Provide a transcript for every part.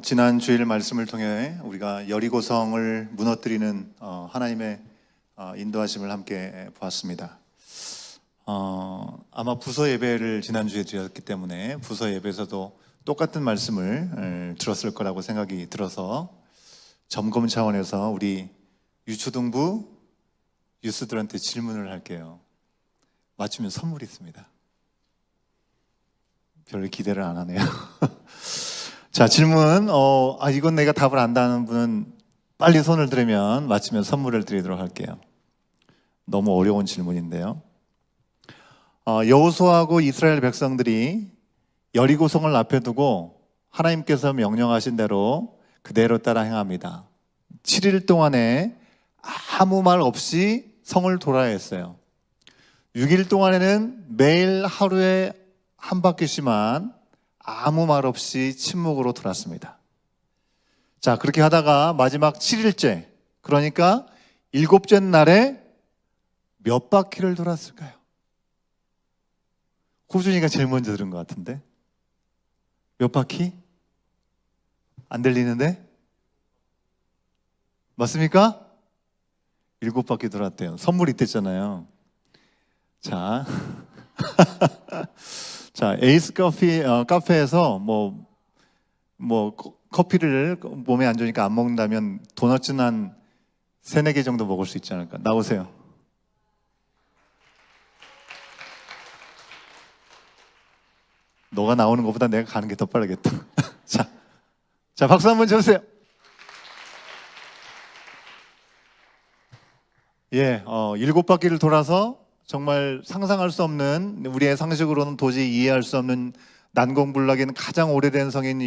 지난 주일 말씀을 통해 우리가 여리고성을 무너뜨리는 하나님의 인도하심을 함께 보았습니다. 아마 부서 예배를 지난주에 드렸기 때문에 부서 예배에서도 똑같은 말씀을 들었을 거라고 생각이 들어서 점검 차원에서 우리 유초등부 유스들한테 질문을 할게요. 맞추면 선물이 있습니다. 별로 기대를 안 하네요. 자, 질문. 이건 내가 답을 안다는 분은 빨리 손을 들으면 맞추면 선물을 드리도록 할게요. 너무 어려운 질문인데요. 여호수아하고 이스라엘 백성들이 여리고성을 앞에 두고 하나님께서 명령하신 대로 그대로 따라 행합니다. 7일 동안에 아무 말 없이 성을 돌아야 했어요. 6일 동안에는 매일 하루에 한 바퀴씩만 아무 말 없이 침묵으로 돌았습니다. 자, 그렇게 하다가 마지막 7일째, 그러니까 7째 날에 몇 바퀴를 돌았을까요? 호준이가 제일 먼저 들은 것 같은데. 몇 바퀴? 안 들리는데? 맞습니까? 7바퀴 돌았대요. 선물이 있댔잖아요. 자, 자, 에이스 카페에서 커피를 몸에 안 좋으니까 안 먹는다면 도넛은 한 3-4개 정도 먹을 수 있지 않을까? 나오세요. 너가 나오는 것보다 내가 가는 게 더 빠르겠다. 자, 박수 한번 쳐주세요. 예, 7바퀴를 돌아서 정말 상상할 수 없는, 우리의 상식으로는 도저히 이해할 수 없는 난공불락인 가장 오래된 성인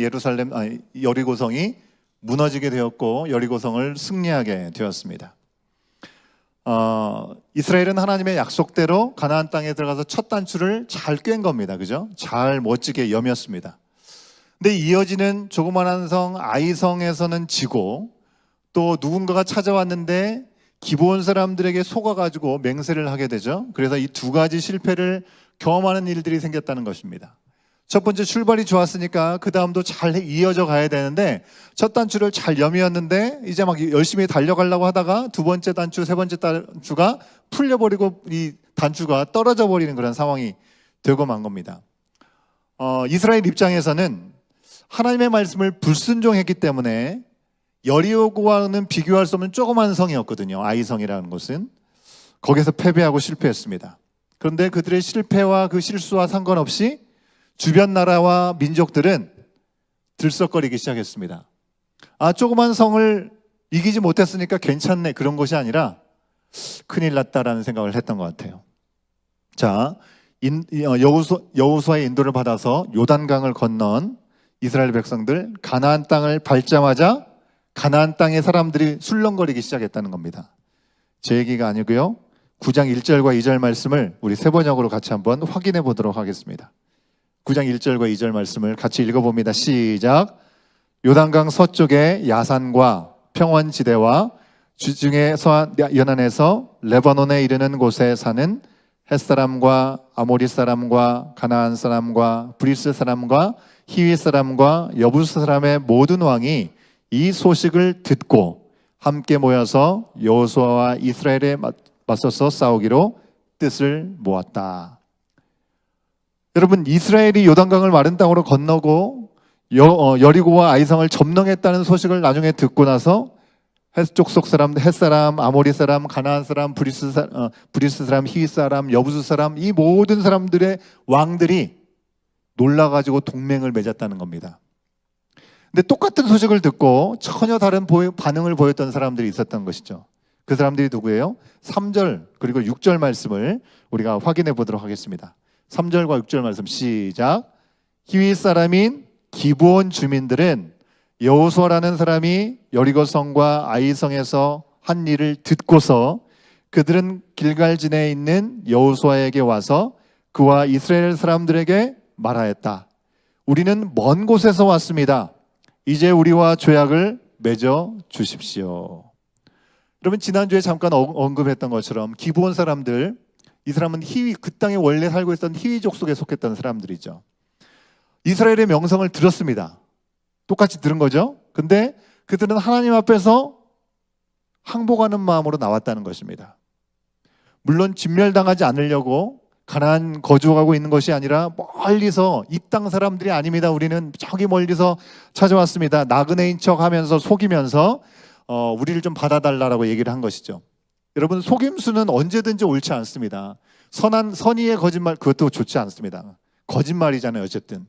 여리고성이 무너지게 되었고 여리고성을 승리하게 되었습니다. 이스라엘은 하나님의 약속대로 가나안 땅에 들어가서 첫 단추를 잘 꿰은 겁니다. 그죠? 잘 멋지게 여몄습니다. 근데 이어지는 조그만한 성 아이성에서는 지고, 또 누군가가 찾아왔는데 기브온 사람들에게 속아가지고 맹세를 하게 되죠. 그래서 이 두 가지 실패를 경험하는 일들이 생겼다는 것입니다. 첫 번째, 출발이 좋았으니까 그 다음도 잘 이어져 가야 되는데 첫 단추를 잘 여미었는데 이제 막 열심히 달려가려고 하다가 두 번째 단추, 세 번째 단추가 풀려버리고 이 단추가 떨어져 버리는 그런 상황이 되고 만 겁니다. 이스라엘 입장에서는 하나님의 말씀을 불순종했기 때문에 여리고와는 비교할 수 없는 조그만 성이었거든요. 아이성이라는 곳은. 거기서 패배하고 실패했습니다. 그런데 그들의 실패와 그 실수와 상관없이 주변 나라와 민족들은 들썩거리기 시작했습니다. 조그만 성을 이기지 못했으니까 괜찮네, 그런 것이 아니라 큰일 났다라는 생각을 했던 것 같아요. 자, 여호수아의 인도를 받아서 요단강을 건넌 이스라엘 백성들, 가나안 땅을 밟자마자 가나안 땅의 사람들이 술렁거리기 시작했다는 겁니다. 제 얘기가 아니고요. 9장 1절과 2절 말씀을 우리 세 번역으로 같이 한번 확인해 보도록 하겠습니다. 9장 1절과 2절 말씀을 같이 읽어봅니다. 시작. 요단강 서쪽의 야산과 평원지대와 주중의 서한 연안에서 레바논에 이르는 곳에 사는 헷사람과 아모리 사람과 가나안 사람과 브리스 사람과 히위 사람과 여부스 사람의 모든 왕이 이 소식을 듣고 함께 모여서 여호수아와 이스라엘에 맞서서 싸우기로 뜻을 모았다. 여러분, 이스라엘이 요단강을 마른 땅으로 건너고 여리고와 아이성을 점령했다는 소식을 나중에 듣고 나서 족속 사람, 헷사람, 아모리 사람, 가나안 사람, 브리스 사람, 히위 사람, 여부스 사람, 이 모든 사람들의 왕들이 놀라가지고 동맹을 맺었다는 겁니다. 근데 똑같은 소식을 듣고 전혀 다른 반응을 보였던 사람들이 있었던 것이죠. 그 사람들이 누구예요? 3절 그리고 6절 말씀을 우리가 확인해 보도록 하겠습니다. 3절과 6절 말씀 시작. 히위 사람인 기브온 주민들은 여호수아라는 사람이 여리고성과 아이성에서 한 일을 듣고서 그들은 길갈진에 있는 여호수아에게 와서 그와 이스라엘 사람들에게 말하였다. 우리는 먼 곳에서 왔습니다. 이제 우리와 조약을 맺어 주십시오. 여러분, 지난주에 잠깐 언급했던 것처럼 기브온 사람들, 이 사람은 그 땅에 원래 살고 있던 히위 족속에 속했던 사람들이죠. 이스라엘의 명성을 들었습니다. 똑같이 들은 거죠. 근데 그들은 하나님 앞에서 항복하는 마음으로 나왔다는 것입니다. 물론 진멸당하지 않으려고 가나안 거주하고 있는 것이 아니라 멀리서 이 땅 사람들이 아닙니다. 우리는 저기 멀리서 찾아왔습니다. 나그네인 척하면서 속이면서 우리를 좀 받아달라고 얘기를 한 것이죠. 여러분, 속임수는 언제든지 옳지 않습니다. 선의의 거짓말, 그것도 좋지 않습니다. 거짓말이잖아요, 어쨌든.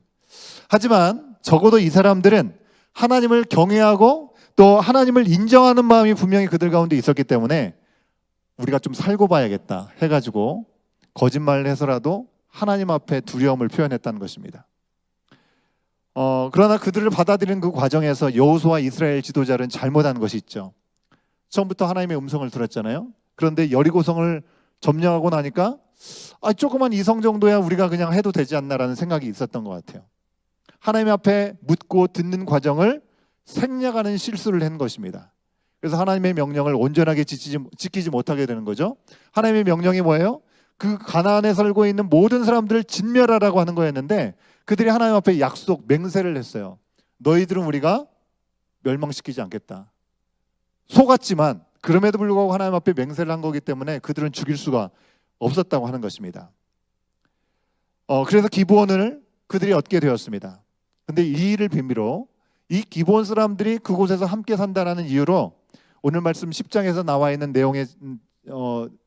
하지만 적어도 이 사람들은 하나님을 경외하고 또 하나님을 인정하는 마음이 분명히 그들 가운데 있었기 때문에 우리가 좀 살고 봐야겠다 해가지고 거짓말을 해서라도 하나님 앞에 두려움을 표현했다는 것입니다. 그러나 그들을 받아들이는 그 과정에서 여호수아와 이스라엘 지도자는 잘못한 것이 있죠. 처음부터 하나님의 음성을 들었잖아요. 그런데 여리고성을 점령하고 나니까 조그만 이성 정도야 우리가 그냥 해도 되지 않나라는 생각이 있었던 것 같아요. 하나님 앞에 묻고 듣는 과정을 생략하는 실수를 한 것입니다. 그래서 하나님의 명령을 온전하게 지키지 못하게 되는 거죠. 하나님의 명령이 뭐예요? 그 가나안에 살고 있는 모든 사람들을 진멸하라고 하는 거였는데 그들이 하나님 앞에 약속, 맹세를 했어요. 너희들은 우리가 멸망시키지 않겠다. 속았지만 그럼에도 불구하고 하나님 앞에 맹세를 한 거기 때문에 그들은 죽일 수가 없었다고 하는 것입니다. 그래서 기브온을 그들이 얻게 되었습니다. 근데 이 일을 빌미로 이 기브온 사람들이 그곳에서 함께 산다는 이유로 오늘 말씀 10장에서 나와 있는 내용의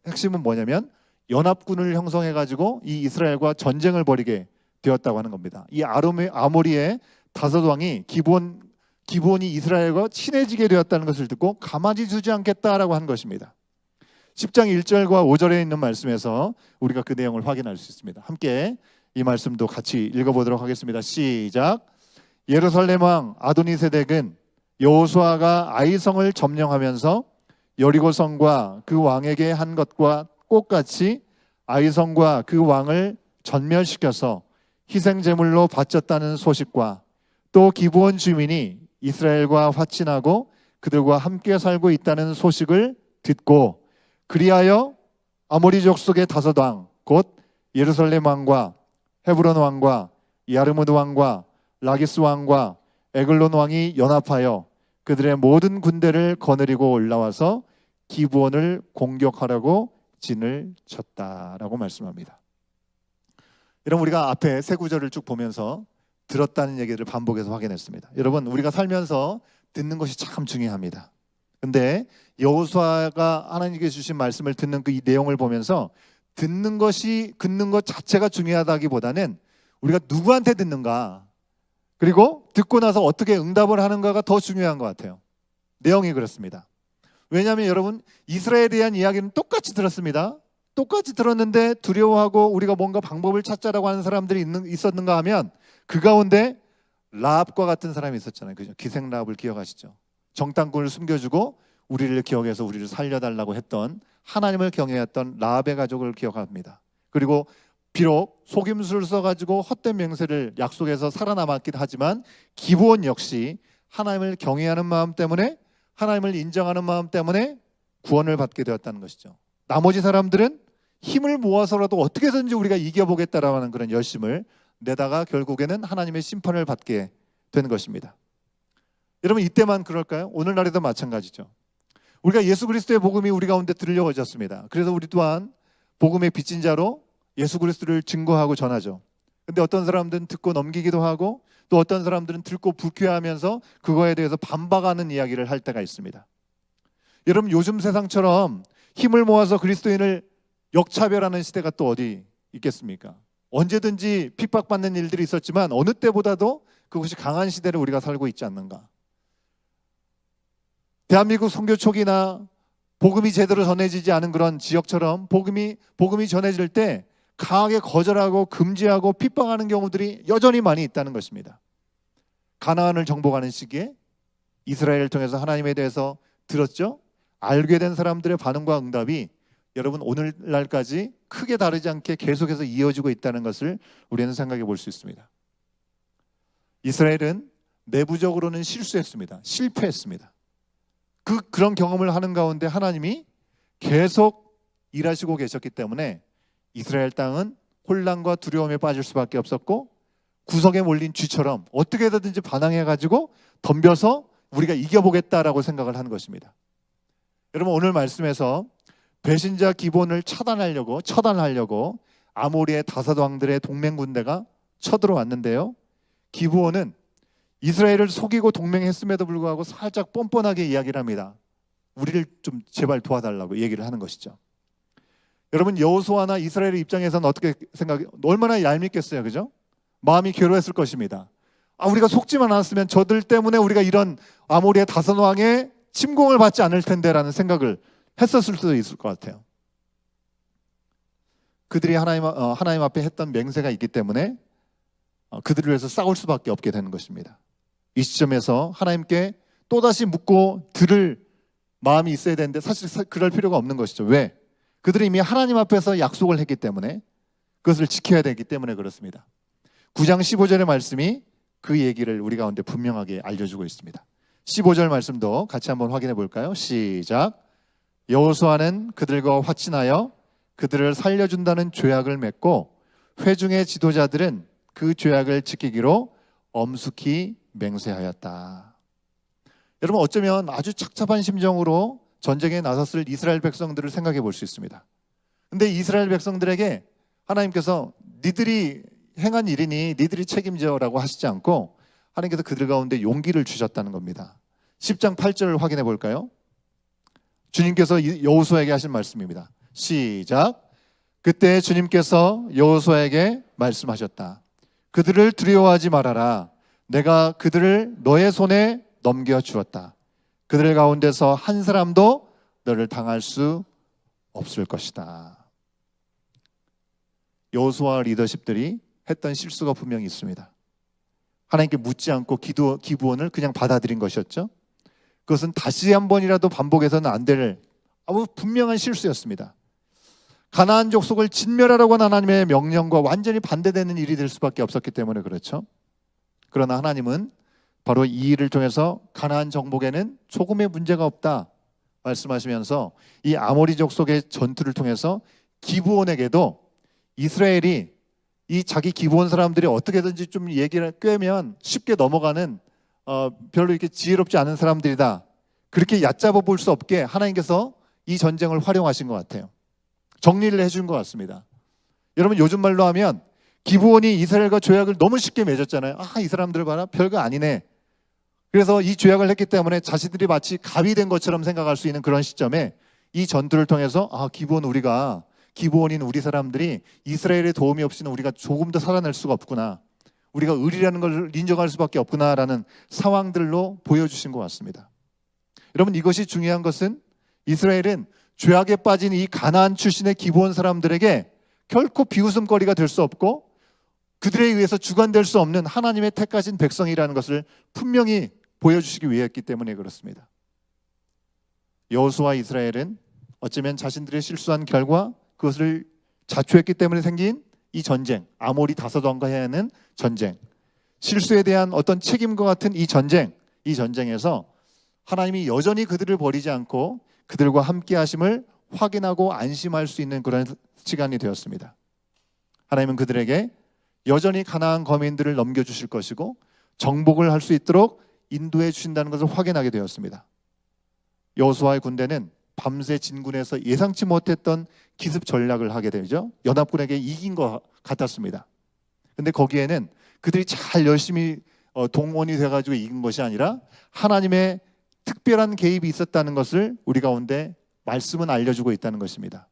핵심은 뭐냐면 연합군을 형성해가지고 이 이스라엘과 전쟁을 벌이게 되었다고 하는 겁니다. 이 아모리의 다섯 왕이 기브온이 이스라엘과 친해지게 되었다는 것을 듣고 가만히 두지 않겠다라고 한 것입니다. 10장 1절과 5절에 있는 말씀에서 우리가 그 내용을 확인할 수 있습니다. 함께 이 말씀도 같이 읽어보도록 하겠습니다. 시작. 예루살렘 왕 아도니세덱은 여호수아가 아이성을 점령하면서 여리고성과 그 왕에게 한 것과 똑같이 아이성과 그 왕을 전멸시켜서 희생제물로 바쳤다는 소식과 또 기브온 주민이 이스라엘과 화친하고 그들과 함께 살고 있다는 소식을 듣고 그리하여 아모리 족속의 다섯 왕 곧 예루살렘 왕과 헤브론 왕과 야르무드 왕과 라기스 왕과 에글론 왕이 연합하여 그들의 모든 군대를 거느리고 올라와서 기브온을 공격하라고 진을 쳤다라고 말씀합니다. 여러분, 우리가 앞에 세 구절을 쭉 보면서 들었다는 얘기를 반복해서 확인했습니다. 여러분, 우리가 살면서 듣는 것이 참 중요합니다. 근데 여호수아가 하나님께 주신 말씀을 듣는 그 이 내용을 보면서 듣는 것 자체가 중요하다기보다는 우리가 누구한테 듣는가, 그리고 듣고 나서 어떻게 응답을 하는가가 더 중요한 것 같아요. 내용이 그렇습니다. 왜냐하면 여러분, 이스라엘에 대한 이야기는 똑같이 들었습니다. 똑같이 들었는데 두려워하고 우리가 뭔가 방법을 찾자라고 하는 사람들이 있었는가 하면 그 가운데 라합과 같은 사람이 있었잖아요. 그죠? 기생 라합을 기억하시죠? 정탐꾼을 숨겨주고 우리를 기억해서 우리를 살려달라고 했던, 하나님을 경외했던 라합의 가족을 기억합니다. 그리고 비록 속임수를 써가지고 헛된 맹세를 약속해서 살아남았긴 하지만 기브온 역시 하나님을 경외하는 마음 때문에, 하나님을 인정하는 마음 때문에 구원을 받게 되었다는 것이죠. 나머지 사람들은 힘을 모아서라도 어떻게든지 우리가 이겨보겠다라고 하는 그런 열심을 내다가 결국에는 하나님의 심판을 받게 되는 것입니다. 여러분, 이때만 그럴까요? 오늘날에도 마찬가지죠. 우리가 예수 그리스도의 복음이 우리 가운데 들려졌습니다. 그래서 우리 또한 복음의 빚진 자로 예수 그리스도를 증거하고 전하죠. 근데 어떤 사람들은 듣고 넘기기도 하고 또 어떤 사람들은 듣고 불쾌하면서 그거에 대해서 반박하는 이야기를 할 때가 있습니다. 여러분, 요즘 세상처럼 힘을 모아서 그리스도인을 역차별하는 시대가 또 어디 있겠습니까? 언제든지 핍박받는 일들이 있었지만 어느 때보다도 그것이 강한 시대를 우리가 살고 있지 않는가? 대한민국 선교 초기나 복음이 제대로 전해지지 않은 그런 지역처럼 복음이 전해질 때 강하게 거절하고 금지하고 핍박하는 경우들이 여전히 많이 있다는 것입니다. 가나안을 정복하는 시기에 이스라엘을 통해서 하나님에 대해서 들었죠? 알게 된 사람들의 반응과 응답이 여러분 오늘날까지 크게 다르지 않게 계속해서 이어지고 있다는 것을 우리는 생각해 볼 수 있습니다. 이스라엘은 내부적으로는 실수했습니다. 실패했습니다. 그런 경험을 하는 가운데 하나님이 계속 일하시고 계셨기 때문에 이스라엘 땅은 혼란과 두려움에 빠질 수밖에 없었고 구석에 몰린 쥐처럼 어떻게 해서든지 반항해가지고 덤벼서 우리가 이겨보겠다라고 생각을 하는 것입니다. 여러분, 오늘 말씀에서 배신자 기브온을 처단하려고 아모리의 다섯 왕들의 동맹 군대가 쳐들어왔는데요. 기브온은 이스라엘을 속이고 동맹했음에도 불구하고 살짝 뻔뻔하게 이야기를 합니다. 우리를 좀 제발 도와달라고 얘기를 하는 것이죠. 여러분, 여호수아나 이스라엘의 입장에서는 어떻게 얼마나 얄밉겠어요, 그죠? 마음이 괴로웠을 것입니다. 우리가 속지만 않았으면 저들 때문에 우리가 이런 아모리의 다섯 왕의 침공을 받지 않을 텐데라는 생각을 했었을 수도 있을 것 같아요. 그들이 하나님 앞에 했던 맹세가 있기 때문에 그들을 위해서 싸울 수밖에 없게 되는 것입니다. 이 시점에서 하나님께 또다시 묻고 들을 마음이 있어야 되는데 사실 그럴 필요가 없는 것이죠. 왜? 그들이 이미 하나님 앞에서 약속을 했기 때문에 그것을 지켜야 되기 때문에 그렇습니다. 9장 15절의 말씀이 그 얘기를 우리 가운데 분명하게 알려주고 있습니다. 15절 말씀도 같이 한번 확인해 볼까요? 시작. 여호수아는 그들과 화친하여 그들을 살려준다는 조약을 맺고 회중의 지도자들은 그 조약을 지키기로 엄숙히 맹세하였다. 여러분, 어쩌면 아주 착잡한 심정으로 전쟁에 나섰을 이스라엘 백성들을 생각해 볼 수 있습니다. 근데 이스라엘 백성들에게 하나님께서 니들이 행한 일이니 니들이 책임져라고 하시지 않고 하나님께서 그들 가운데 용기를 주셨다는 겁니다. 10장 8절을 확인해 볼까요? 주님께서 여호수아에게 하신 말씀입니다. 시작. 그때 주님께서 여호수아에게 말씀하셨다. 그들을 두려워하지 말아라. 내가 그들을 너의 손에 넘겨주었다. 그들 가운데서 한 사람도 너를 당할 수 없을 것이다. 여호수아 리더십들이 했던 실수가 분명히 있습니다. 하나님께 묻지 않고 기브온을 그냥 받아들인 것이었죠. 그것은 다시 한 번이라도 반복해서는 안 될 아주 분명한 실수였습니다. 가나안 족속을 진멸하라고 한 하나님의 명령과 완전히 반대되는 일이 될 수밖에 없었기 때문에 그렇죠. 그러나 하나님은 바로 이 일을 통해서 가나안 정복에는 조금의 문제가 없다 말씀하시면서 이 아모리 족속의 전투를 통해서 기브온에게도 이스라엘이 이 자기 기브온 사람들이 어떻게든지 좀 얘기를 꿰면 쉽게 넘어가는 별로 이렇게 지혜롭지 않은 사람들이다, 그렇게 얕잡아 볼 수 없게 하나님께서 이 전쟁을 활용하신 것 같아요. 정리를 해준 것 같습니다. 여러분, 요즘 말로 하면 기브온이 이스라엘과 조약을 너무 쉽게 맺었잖아요. 이 사람들 봐라, 별거 아니네. 그래서 이 조약을 했기 때문에 자신들이 마치 갑이 된 것처럼 생각할 수 있는 그런 시점에 이 전투를 통해서 기브온인 우리 사람들이 이스라엘의 도움이 없이는 우리가 조금 더 살아날 수가 없구나, 우리가 의리라는 걸 인정할 수밖에 없구나라는 상황들로 보여주신 것 같습니다. 여러분, 이것이 중요한 것은 이스라엘은 죄악에 빠진 이 가나안 출신의 기브온 사람들에게 결코 비웃음거리가 될 수 없고 그들에 의해서 주관될 수 없는 하나님의 택하신 백성이라는 것을 분명히 보여주시기 위해였기 때문에 그렇습니다. 여호수아와 이스라엘은 어쩌면 자신들의 실수한 결과 그것을 자초했기 때문에 생긴 이 전쟁, 아모리 다섯 왕과 해야 하는 전쟁, 실수에 대한 어떤 책임과 같은 이 전쟁에서 하나님이 여전히 그들을 버리지 않고 그들과 함께 하심을 확인하고 안심할 수 있는 그런 시간이 되었습니다. 하나님은 그들에게 여전히 가나안 거민들을 넘겨주실 것이고 정복을 할 수 있도록 인도해 주신다는 것을 확인하게 되었습니다. 여호수아의 군대는 밤새 진군에서 예상치 못했던 기습 전략을 하게 되죠. 연합군에게 이긴 것 같았습니다. 그런데 거기에는 그들이 잘 열심히 동원이 돼가지고 이긴 것이 아니라 하나님의 특별한 개입이 있었다는 것을 우리 가운데 말씀은 알려주고 있다는 것입니다.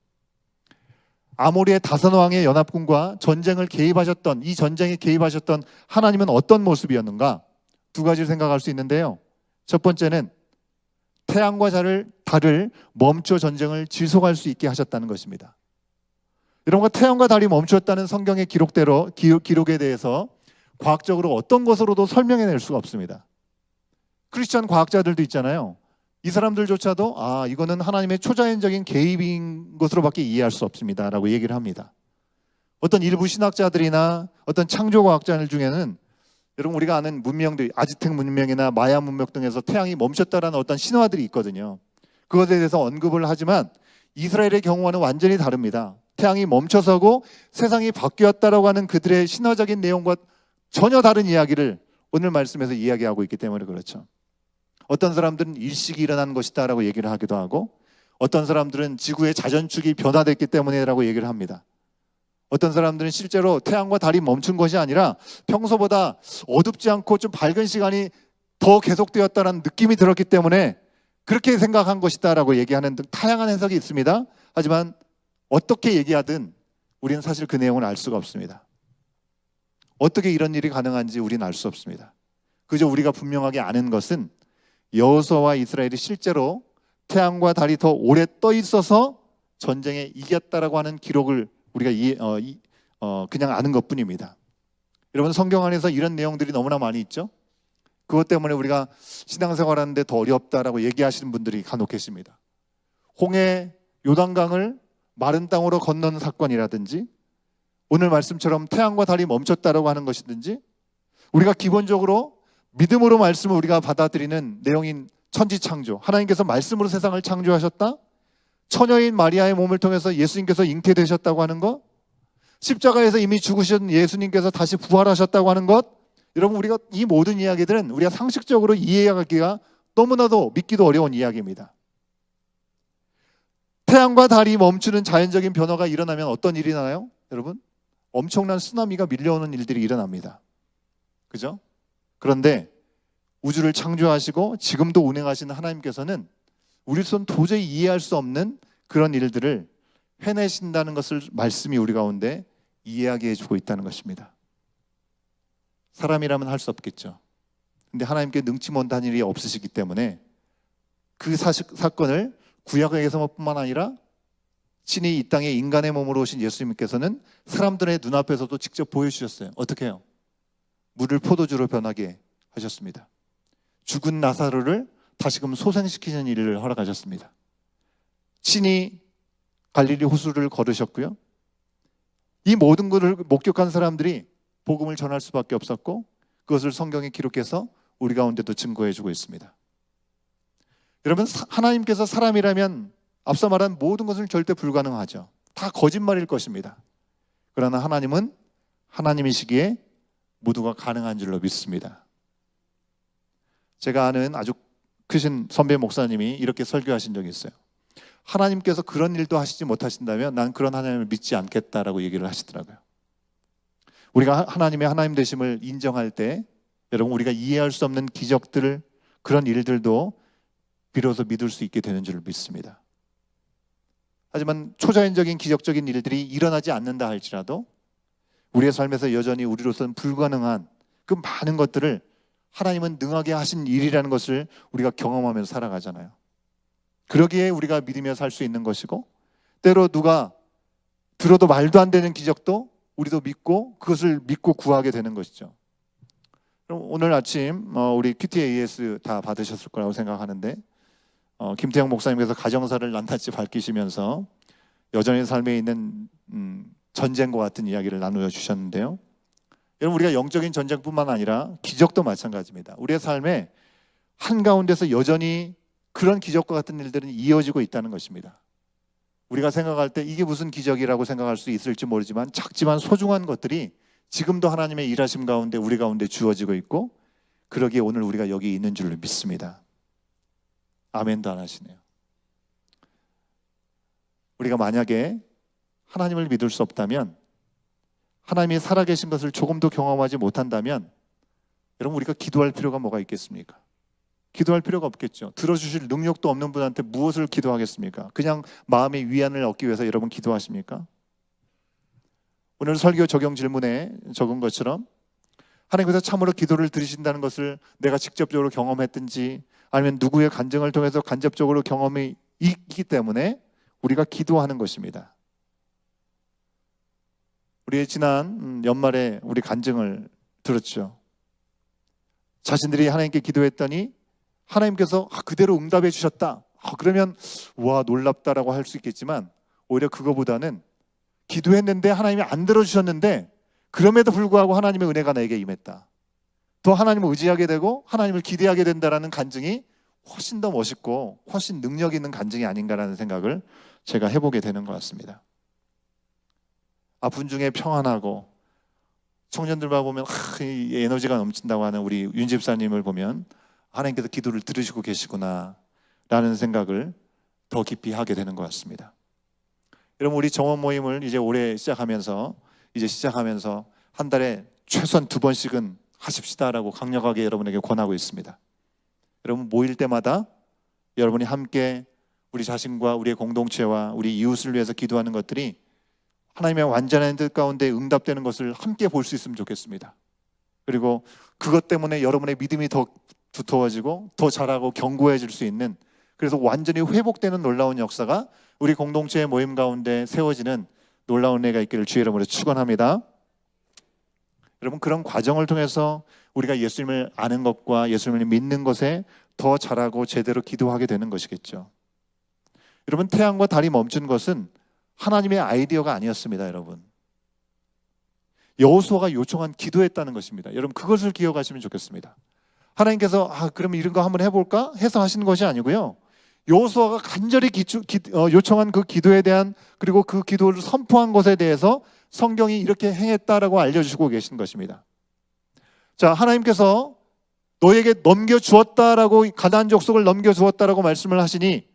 아모리의 다섯 왕의 연합군과 전쟁에 개입하셨던 하나님은 어떤 모습이었는가? 두 가지를 생각할 수 있는데요. 첫 번째는 태양과 달을 멈춰 전쟁을 지속할 수 있게 하셨다는 것입니다. 여러분과 태양과 달이 멈추었다는 성경의 기록에 대해서 과학적으로 어떤 것으로도 설명해낼 수가 없습니다. 크리스천 과학자들도 있잖아요. 이 사람들조차도 이거는 하나님의 초자연적인 개입인 것으로밖에 이해할 수 없습니다 라고 얘기를 합니다. 어떤 일부 신학자들이나 어떤 창조과학자들 중에는 여러분, 우리가 아는 문명들, 아즈텍 문명이나 마야 문명 등에서 태양이 멈췄다라는 어떤 신화들이 있거든요. 그것에 대해서 언급을 하지만 이스라엘의 경우와는 완전히 다릅니다. 태양이 멈춰서고 세상이 바뀌었다라고 하는 그들의 신화적인 내용과 전혀 다른 이야기를 오늘 말씀에서 이야기하고 있기 때문에 그렇죠. 어떤 사람들은 일식이 일어난 것이다 라고 얘기를 하기도 하고, 어떤 사람들은 지구의 자전축이 변화됐기 때문에 라고 얘기를 합니다. 어떤 사람들은 실제로 태양과 달이 멈춘 것이 아니라 평소보다 어둡지 않고 좀 밝은 시간이 더 계속되었다는 느낌이 들었기 때문에 그렇게 생각한 것이다 라고 얘기하는 등 다양한 해석이 있습니다. 하지만 어떻게 얘기하든 우리는 사실 그 내용을 알 수가 없습니다. 어떻게 이런 일이 가능한지 우리는 알 수 없습니다. 그저 우리가 분명하게 아는 것은 여호수아와 이스라엘이 실제로 태양과 달이 더 오래 떠 있어서 전쟁에 이겼다라고 하는 기록을 우리가 그냥 아는 것뿐입니다. 여러분, 성경 안에서 이런 내용들이 너무나 많이 있죠. 그것 때문에 우리가 신앙생활하는데 더 어렵다라고 얘기하시는 분들이 간혹 계십니다. 홍해 요단강을 마른 땅으로 건너는 사건이라든지, 오늘 말씀처럼 태양과 달이 멈췄다라고 하는 것이든지, 우리가 기본적으로 믿음으로 말씀을 우리가 받아들이는 내용인 천지창조, 하나님께서 말씀으로 세상을 창조하셨다, 처녀인 마리아의 몸을 통해서 예수님께서 잉태되셨다고 하는 것, 십자가에서 이미 죽으신 예수님께서 다시 부활하셨다고 하는 것, 여러분, 우리가 이 모든 이야기들은 우리가 상식적으로 이해하기가 너무나도 믿기도 어려운 이야기입니다. 태양과 달이 멈추는 자연적인 변화가 일어나면 어떤 일이 나나요? 여러분, 엄청난 쓰나미가 밀려오는 일들이 일어납니다. 그죠? 그런데 우주를 창조하시고 지금도 운행하시는 하나님께서는 우리로서는 도저히 이해할 수 없는 그런 일들을 해내신다는 것을 말씀이 우리 가운데 이해하게 해주고 있다는 것입니다. 사람이라면 할 수 없겠죠. 근데 하나님께 능치 못한 일이 없으시기 때문에 그 사건을 구약에서뿐만 아니라 친히 이 땅에 인간의 몸으로 오신 예수님께서는 사람들의 눈앞에서도 직접 보여주셨어요. 어떻게 해요? 물을 포도주로 변하게 하셨습니다. 죽은 나사로를 다시금 소생시키는 일을 허락하셨습니다. 친히 갈릴리 호수를 걸으셨고요. 이 모든 것을 목격한 사람들이 복음을 전할 수밖에 없었고, 그것을 성경에 기록해서 우리 가운데도 증거해주고 있습니다. 여러분, 하나님께서 사람이라면 앞서 말한 모든 것은 절대 불가능하죠. 다 거짓말일 것입니다. 그러나 하나님은 하나님이시기에 모두가 가능한 줄로 믿습니다. 제가 아는 아주 크신 선배 목사님이 이렇게 설교하신 적이 있어요. 하나님께서 그런 일도 하시지 못하신다면 난 그런 하나님을 믿지 않겠다라고 얘기를 하시더라고요. 우리가 하나님의 하나님 되심을 인정할 때, 여러분, 우리가 이해할 수 없는 기적들을, 그런 일들도 비로소 믿을 수 있게 되는 줄 믿습니다. 하지만 초자연적인 기적적인 일들이 일어나지 않는다 할지라도 우리의 삶에서 여전히 우리로서는 불가능한 그 많은 것들을 하나님은 능하게 하신 일이라는 것을 우리가 경험하면서 살아가잖아요. 그러기에 우리가 믿으며 살 수 있는 것이고, 때로 누가 들어도 말도 안 되는 기적도 우리도 믿고 그것을 믿고 구하게 되는 것이죠. 그럼 오늘 아침 우리 QTAS 다 받으셨을 거라고 생각하는데, 김태형 목사님께서 가정사를 낱낱이 밝히시면서 여전히 삶에 있는 전쟁과 같은 이야기를 나누어 주셨는데요. 여러분, 우리가 영적인 전쟁뿐만 아니라 기적도 마찬가지입니다. 우리의 삶에 한가운데서 여전히 그런 기적과 같은 일들은 이어지고 있다는 것입니다. 우리가 생각할 때 이게 무슨 기적이라고 생각할 수 있을지 모르지만 작지만 소중한 것들이 지금도 하나님의 일하심 가운데 우리 가운데 주어지고 있고, 그러기에 오늘 우리가 여기 있는 줄로 믿습니다. 아멘도 안 하시네요. 우리가 만약에 하나님을 믿을 수 없다면, 하나님이 살아계신 것을 조금도 경험하지 못한다면, 여러분, 우리가 기도할 필요가 뭐가 있겠습니까? 기도할 필요가 없겠죠. 들어주실 능력도 없는 분한테 무엇을 기도하겠습니까? 그냥 마음의 위안을 얻기 위해서 여러분 기도하십니까? 오늘 설교 적용 질문에 적은 것처럼 하나님께서 참으로 기도를 들으신다는 것을 내가 직접적으로 경험했든지 아니면 누구의 간증을 통해서 간접적으로 경험이 있기 때문에 우리가 기도하는 것입니다. 우리의 지난 연말에 우리 간증을 들었죠. 자신들이 하나님께 기도했더니 하나님께서 그대로 응답해 주셨다. 그러면 와, 놀랍다라고 할 수 있겠지만, 오히려 그거보다는 기도했는데 하나님이 안 들어주셨는데 그럼에도 불구하고 하나님의 은혜가 나에게 임했다. 더 하나님을 의지하게 되고 하나님을 기대하게 된다라는 간증이 훨씬 더 멋있고 훨씬 능력 있는 간증이 아닌가라는 생각을 제가 해보게 되는 것 같습니다. 아픈 중에 평안하고 청년들만 보면 이 에너지가 넘친다고 하는 우리 윤 집사님을 보면 하나님께서 기도를 들으시고 계시구나 라는 생각을 더 깊이 하게 되는 것 같습니다. 여러분, 우리 정원 모임을 이제 올해 시작하면서 한 달에 최소한 2번씩은 하십시다라고 강력하게 여러분에게 권하고 있습니다. 여러분, 모일 때마다 여러분이 함께 우리 자신과 우리의 공동체와 우리 이웃을 위해서 기도하는 것들이 하나님의 완전한 뜻 가운데 응답되는 것을 함께 볼 수 있으면 좋겠습니다. 그리고 그것 때문에 여러분의 믿음이 더 두터워지고 더 잘하고 견고해질 수 있는, 그래서 완전히 회복되는 놀라운 역사가 우리 공동체의 모임 가운데 세워지는 놀라운 은혜가 있기를 주의 이름으로 축원합니다. 여러분, 그런 과정을 통해서 우리가 예수님을 아는 것과 예수님을 믿는 것에 더 잘하고 제대로 기도하게 되는 것이겠죠. 여러분, 태양과 달이 멈춘 것은 하나님의 아이디어가 아니었습니다. 여러분, 여호수아가 요청한 기도했다는 것입니다. 여러분, 그것을 기억하시면 좋겠습니다. 하나님께서 그러면 이런 거 한번 해볼까 해서 하시는 것이 아니고요, 여호수아가 간절히 요청한 그 기도에 대한, 그리고 그 기도를 선포한 것에 대해서 성경이 이렇게 행했다라고 알려주시고 계신 것입니다. 자, 하나님께서 너에게 넘겨주었다라고, 가나안 족속을 넘겨주었다라고 말씀을 하시니,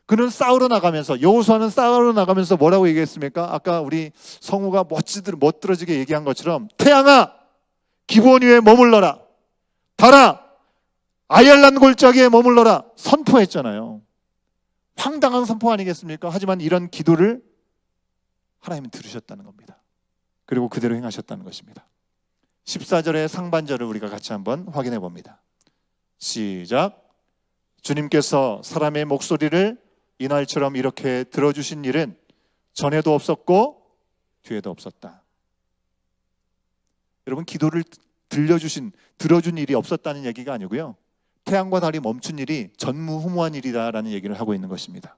그는 싸우러 나가면서, 여호수아는 싸우러 나가면서 뭐라고 얘기했습니까? 아까 우리 성우가 멋들어지게 얘기한 것처럼, 태양아 기브온 위에 머물러라, 달아 아얄란 골짜기에 머물러라 선포했잖아요. 황당한 선포 아니겠습니까? 하지만 이런 기도를 하나님은 들으셨다는 겁니다. 그리고 그대로 행하셨다는 것입니다. 14절의 상반절을 우리가 같이 한번 확인해 봅니다. 시작. 주님께서 사람의 목소리를 이날처럼 이렇게 들어주신 일은 전에도 없었고 뒤에도 없었다. 여러분, 기도를 들어준 일이 없었다는 얘기가 아니고요, 태양과 달이 멈춘 일이 전무후무한 일이다라는 얘기를 하고 있는 것입니다.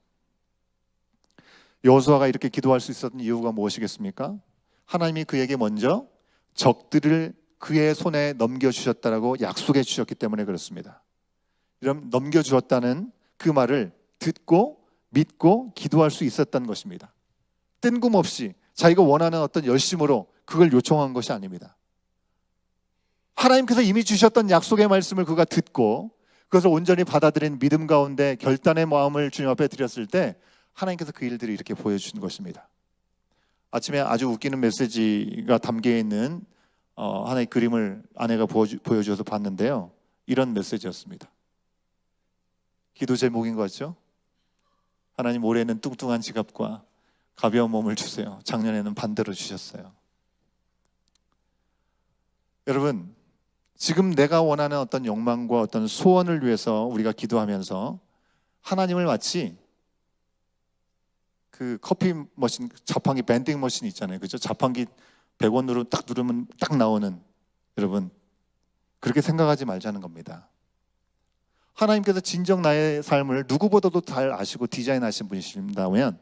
여호수아가 이렇게 기도할 수 있었던 이유가 무엇이겠습니까? 하나님이 그에게 먼저 적들을 그의 손에 넘겨주셨다라고 약속해 주셨기 때문에 그렇습니다. 이런 넘겨주었다는 그 말을 듣고 믿고 기도할 수 있었다는 것입니다. 뜬금없이 자기가 원하는 어떤 열심으로 그걸 요청한 것이 아닙니다. 하나님께서 이미 주셨던 약속의 말씀을 그가 듣고 그것을 온전히 받아들인 믿음 가운데 결단의 마음을 주님 앞에 드렸을 때 하나님께서 그 일들을 이렇게 보여주신 것입니다. 아침에 아주 웃기는 메시지가 담겨있는 하나의 그림을 아내가 보여줘서 봤는데요, 이런 메시지였습니다. 기도 제목인 것 같죠? 하나님, 올해는 뚱뚱한 지갑과 가벼운 몸을 주세요. 작년에는 반대로 주셨어요. 여러분, 지금 내가 원하는 어떤 욕망과 어떤 소원을 위해서 우리가 기도하면서 하나님을 마치 그 커피 머신, 자판기 밴딩 머신 있잖아요, 그죠? 자판기 100원으로 딱 누르면 딱 나오는, 여러분, 그렇게 생각하지 말자는 겁니다. 하나님께서 진정 나의 삶을 누구보다도 잘 아시고 디자인하신 분이신다면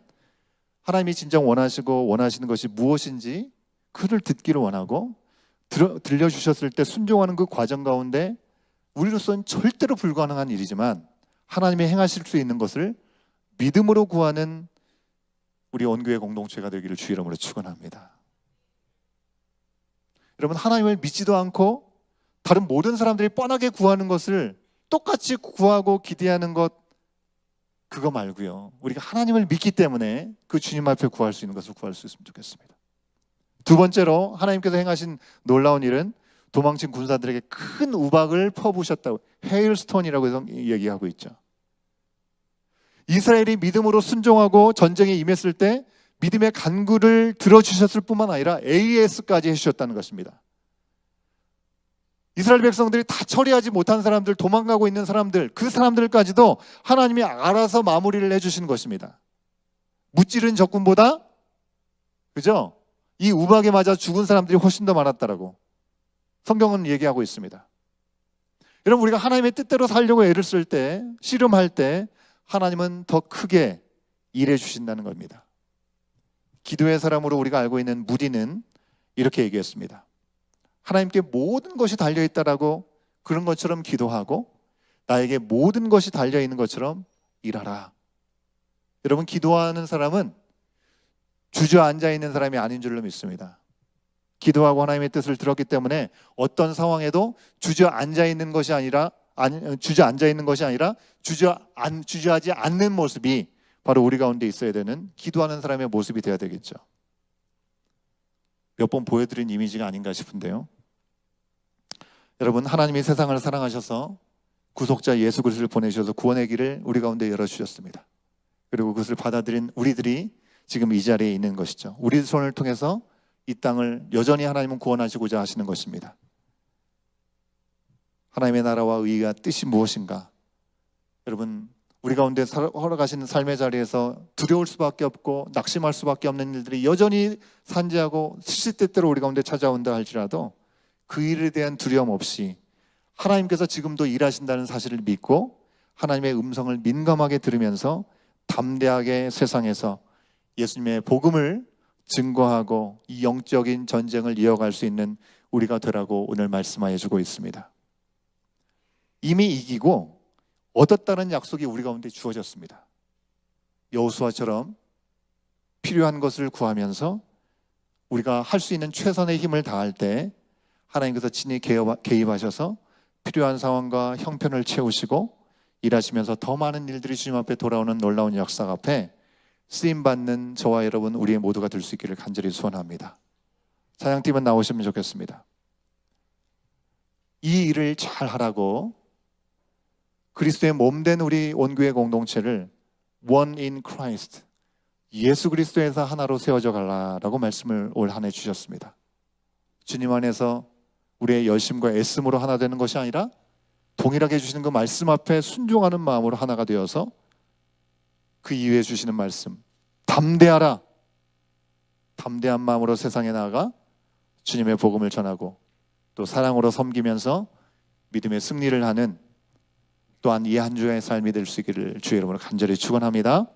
하나님이 진정 원하시고 원하시는 것이 무엇인지 그를 듣기를 원하고 들려주셨을 때 순종하는 그 과정 가운데 우리로서는 절대로 불가능한 일이지만 하나님이 행하실 수 있는 것을 믿음으로 구하는 우리 온교회 공동체가 되기를 주의 이름으로 축원합니다. 여러분, 하나님을 믿지도 않고 다른 모든 사람들이 뻔하게 구하는 것을 똑같이 구하고 기대하는 것, 그거 말고요, 우리가 하나님을 믿기 때문에 그 주님 앞에 구할 수 있는 것을 구할 수 있으면 좋겠습니다. 두 번째로 하나님께서 행하신 놀라운 일은 도망친 군사들에게 큰 우박을 퍼부으셨다고, 헤일스톤이라고 해서 얘기하고 있죠. 이스라엘이 믿음으로 순종하고 전쟁에 임했을 때 믿음의 간구를 들어주셨을 뿐만 아니라 AS까지 해주셨다는 것입니다. 이스라엘 백성들이 다 처리하지 못한 사람들, 도망가고 있는 사람들, 그 사람들까지도 하나님이 알아서 마무리를 해주신 것입니다. 무찌른 적군보다, 그죠? 이 우박에 맞아 죽은 사람들이 훨씬 더 많았다라고 성경은 얘기하고 있습니다. 여러분, 우리가 하나님의 뜻대로 살려고 애를 쓸 때, 씨름할 때 하나님은 더 크게 일해 주신다는 겁니다. 기도의 사람으로 우리가 알고 있는 무디는 이렇게 얘기했습니다. 하나님께 모든 것이 달려있다라고, 그런 것처럼 기도하고 나에게 모든 것이 달려있는 것처럼 일하라. 여러분, 기도하는 사람은 주저앉아 있는 사람이 아닌 줄로 믿습니다. 기도하고 하나님의 뜻을 들었기 때문에 어떤 상황에도 주저앉아 있는 것이 아니라 주저하지 않는 모습이 바로 우리 가운데 있어야 되는 기도하는 사람의 모습이 되어야 되겠죠. 몇 번 보여드린 이미지가 아닌가 싶은데요. 여러분, 하나님이 세상을 사랑하셔서 구속자 예수 그리스도를 보내주셔서 구원의 길을 우리 가운데 열어주셨습니다. 그리고 그것을 받아들인 우리들이 지금 이 자리에 있는 것이죠. 우리 손을 통해서 이 땅을 여전히 하나님은 구원하시고자 하시는 것입니다. 하나님의 나라와 의의가 뜻이 무엇인가? 여러분, 우리 가운데 걸어가시는 삶의 자리에서 두려울 수밖에 없고 낙심할 수밖에 없는 일들이 여전히 산재하고 시시때때로 우리 가운데 찾아온다 할지라도 그 일에 대한 두려움 없이 하나님께서 지금도 일하신다는 사실을 믿고 하나님의 음성을 민감하게 들으면서 담대하게 세상에서 예수님의 복음을 증거하고 이 영적인 전쟁을 이어갈 수 있는 우리가 되라고 오늘 말씀하여 주고 있습니다. 이미 이기고 얻었다는 약속이 우리 가운데 주어졌습니다. 여호수아처럼 필요한 것을 구하면서 우리가 할 수 있는 최선의 힘을 다할 때 하나님께서 친히 개입하셔서 필요한 상황과 형편을 채우시고 일하시면서 더 많은 일들이 주님 앞에 돌아오는 놀라운 역사 앞에 쓰임받는 저와 여러분 우리의 모두가 될 수 있기를 간절히 소원합니다. 찬양팀은 나오시면 좋겠습니다. 이 일을 잘 하라고 그리스도의 몸된 우리 온교회 공동체를 One in Christ, 예수 그리스도에서 하나로 세워져 가라라고 말씀을 올 한 해 주셨습니다. 주님 안에서 우리의 열심과 애씀으로 하나 되는 것이 아니라 동일하게 해주시는 그 말씀 앞에 순종하는 마음으로 하나가 되어서 그 이후에 주시는 말씀, 담대하라, 담대한 마음으로 세상에 나아가 주님의 복음을 전하고 또 사랑으로 섬기면서 믿음의 승리를 하는 또한 이 한 주의 삶이 될 수 있기를 주의 이름으로 간절히 축원합니다.